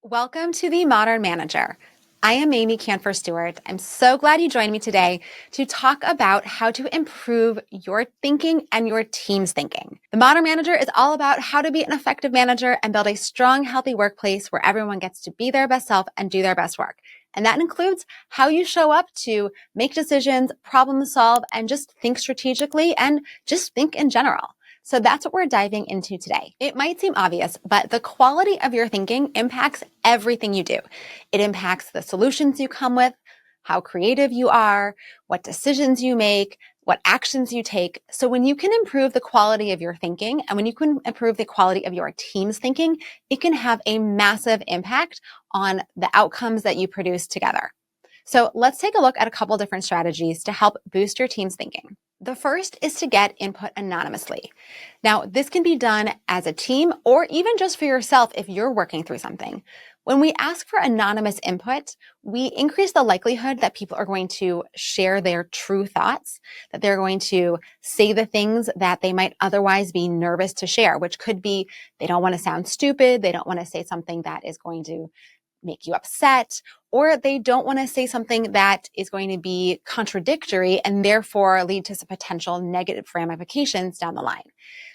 Welcome to the Modern Manager. I am Amy Canfor Stewart. I'm so glad you joined me today to talk about how to improve your thinking and your team's thinking. The Modern Manager is all about how to be an effective manager and build a strong, healthy workplace where everyone gets to be their best self and do their best work. And that includes how you show up to make decisions, problem solve, and just think strategically and just think in general. So that's what we're diving into today. It might seem obvious, but the quality of your thinking impacts everything you do. It impacts the solutions you come with, how creative you are, what decisions you make, what actions you take. So when you can improve the quality of your thinking and when you can improve the quality of your team's thinking, it can have a massive impact on the outcomes that you produce together. So let's take a look at a couple different strategies to help boost your team's thinking. The first is to get input anonymously. Now, this can be done as a team or even just for yourself if you're working through something. When we ask for anonymous input, we increase the likelihood that people are going to share their true thoughts, that they're going to say the things that they might otherwise be nervous to share, which could be they don't want to sound stupid, they don't want to say something that is going to make you upset, or they don't want to say something that is going to be contradictory and therefore lead to some potential negative ramifications down the line.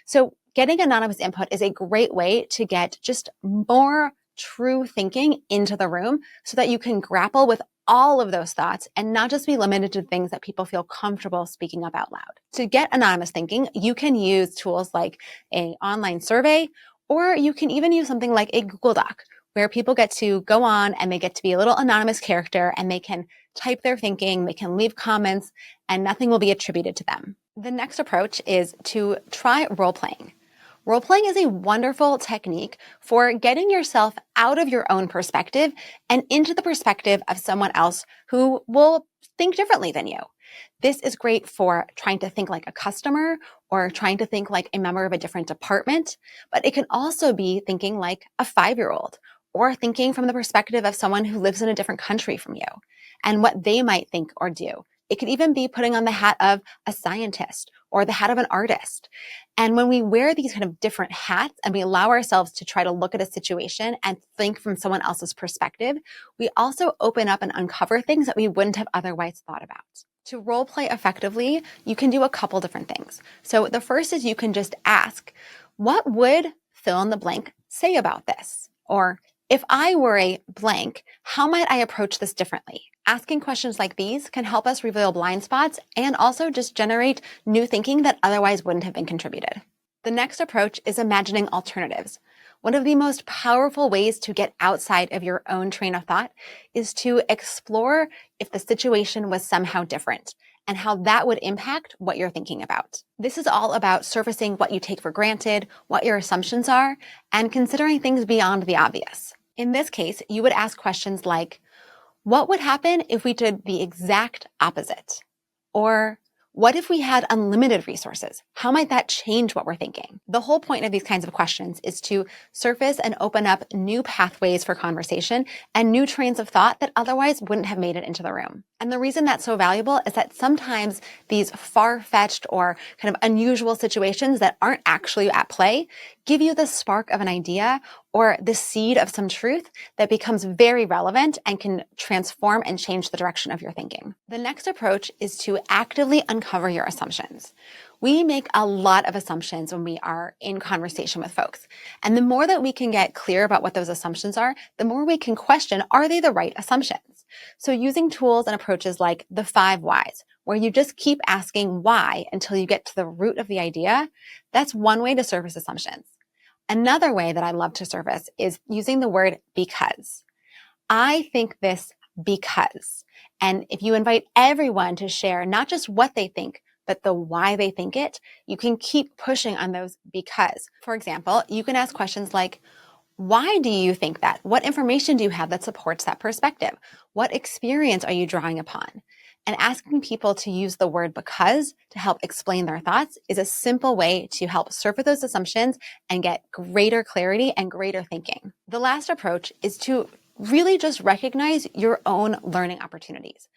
So getting anonymous input is a great way to get just more true thinking into the room so that you can grapple with all of those thoughts and not just be limited to things that people feel comfortable speaking up out loud. To get anonymous thinking, you can use tools like an online survey, or you can even use something like a Google Doc, where people get to go on and they get to be a little anonymous character and they can type their thinking, they can leave comments, and nothing will be attributed to them. The next approach is to try role-playing. Role-playing is a wonderful technique for getting yourself out of your own perspective and into the perspective of someone else who will think differently than you. This is great for trying to think like a customer or trying to think like a member of a different department, but it can also be thinking like a 5-year-old or thinking from the perspective of someone who lives in a different country from you and what they might think or do. It could even be putting on the hat of a scientist or the hat of an artist. And when we wear these kind of different hats and we allow ourselves to try to look at a situation and think from someone else's perspective, we also open up and uncover things that we wouldn't have otherwise thought about. To role play effectively, you can do a couple different things. So the first is you can just ask, what would fill in the blank say about this? Or if I were a blank, how might I approach this differently? Asking questions like these can help us reveal blind spots and also just generate new thinking that otherwise wouldn't have been contributed. The next approach is imagining alternatives. One of the most powerful ways to get outside of your own train of thought is to explore if the situation was somehow different and how that would impact what you're thinking about. This is all about surfacing what you take for granted, what your assumptions are, and considering things beyond the obvious. In this case, you would ask questions like, what would happen if we did the exact opposite? Or what if we had unlimited resources? How might that change what we're thinking? The whole point of these kinds of questions is to surface and open up new pathways for conversation and new trains of thought that otherwise wouldn't have made it into the room. And the reason that's so valuable is that sometimes these far-fetched or kind of unusual situations that aren't actually at play give you the spark of an idea or the seed of some truth that becomes very relevant and can transform and change the direction of your thinking. The next approach is to actively uncover your assumptions. We make a lot of assumptions when we are in conversation with folks. And the more that we can get clear about what those assumptions are, the more we can question, are they the right assumptions? So using tools and approaches like the 5 whys, where you just keep asking why until you get to the root of the idea, that's one way to surface assumptions. Another way that I love to surface is using the word because. I think this because. And if you invite everyone to share not just what they think, but the why they think it, you can keep pushing on those because. For example, you can ask questions like, why do you think that? What information do you have that supports that perspective? What experience are you drawing upon? And asking people to use the word because to help explain their thoughts is a simple way to help surface those assumptions and get greater clarity and greater thinking. The last approach is to really just recognize your own learning opportunities.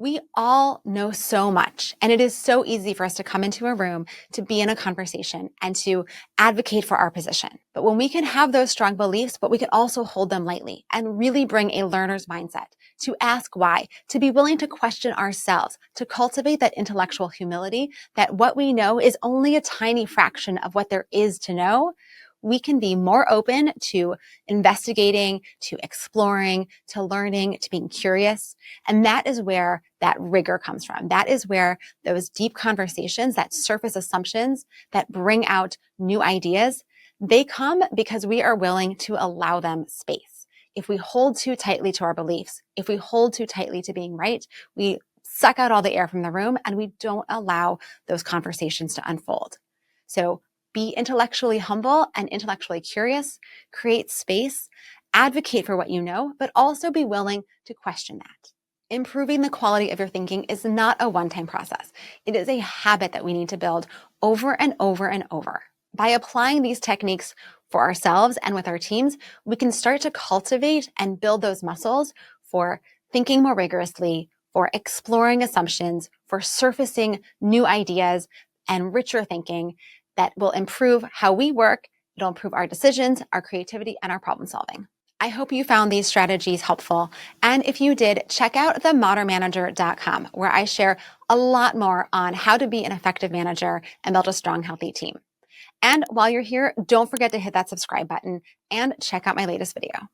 We all know so much, and it is so easy for us to come into a room, to be in a conversation, and to advocate for our position. But when we can have those strong beliefs, but we can also hold them lightly and really bring a learner's mindset to ask why, to be willing to question ourselves, to cultivate that intellectual humility, that what we know is only a tiny fraction of what there is to know, we can be more open to investigating, to exploring, to learning, to being curious. And that is where that rigor comes from. That is where those deep conversations, that surface assumptions that bring out new ideas, they come because we are willing to allow them space. If we hold too tightly to our beliefs, if we hold too tightly to being right, we suck out all the air from the room and we don't allow those conversations to unfold. So be intellectually humble and intellectually curious, create space, advocate for what you know, but also be willing to question that. Improving the quality of your thinking is not a one-time process. It is a habit that we need to build over and over and over. By applying these techniques for ourselves and with our teams, we can start to cultivate and build those muscles for thinking more rigorously, for exploring assumptions, for surfacing new ideas and richer thinking that will improve how we work. It'll improve our decisions, our creativity, and our problem solving. I hope you found these strategies helpful. And if you did, check out themodernmanager.com, where I share a lot more on how to be an effective manager and build a strong, healthy team. And while you're here, don't forget to hit that subscribe button and check out my latest video.